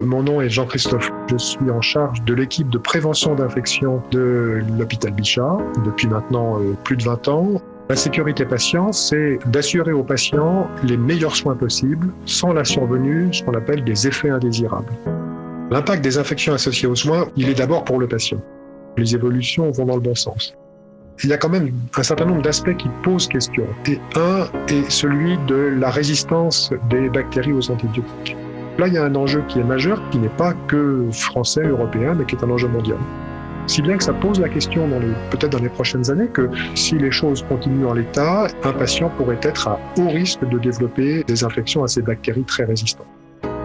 Mon nom est Jean-Christophe. Je suis en charge de l'équipe de prévention d'infection de l'hôpital Bichat depuis maintenant plus de 20 ans. La sécurité patient, c'est d'assurer aux patients les meilleurs soins possibles sans la survenue, ce qu'on appelle des effets indésirables. L'impact des infections associées aux soins, il est d'abord pour le patient. Les évolutions vont dans le bon sens. Il y a quand même un certain nombre d'aspects qui posent question. Et un est celui de la résistance des bactéries aux antibiotiques. Là, il y a un enjeu qui est majeur, qui n'est pas que français, européen, mais qui est un enjeu mondial. Si bien que ça pose la question, peut-être dans les prochaines années, que si les choses continuent en l'état, un patient pourrait être à haut risque de développer des infections à ces bactéries très résistantes.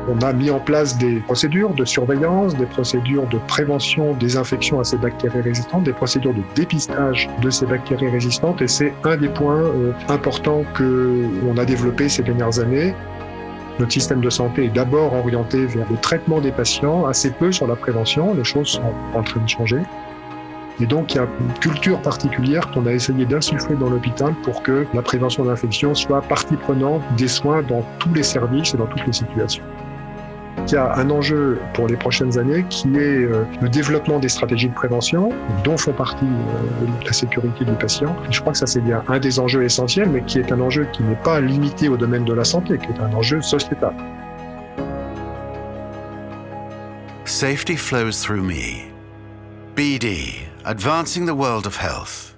On a mis en place des procédures de surveillance, des procédures de prévention des infections à ces bactéries résistantes, des procédures de dépistage de ces bactéries résistantes, et c'est un des points importants qu'on a développé ces dernières années. Notre système de santé est d'abord orienté vers le traitement des patients, assez peu sur la prévention, les choses sont en train de changer. Et donc il y a une culture particulière qu'on a essayé d'insuffler dans l'hôpital pour que la prévention d'infection soit partie prenante des soins dans tous les services et dans toutes les situations. Il y a un enjeu pour les prochaines années qui est le développement des stratégies de prévention, dont font partie la sécurité du patient. Et je crois que ça, c'est bien un des enjeux essentiels, mais qui est un enjeu qui n'est pas limité au domaine de la santé, qui est un enjeu sociétal. Safety flows through me. BD, advancing the world of health.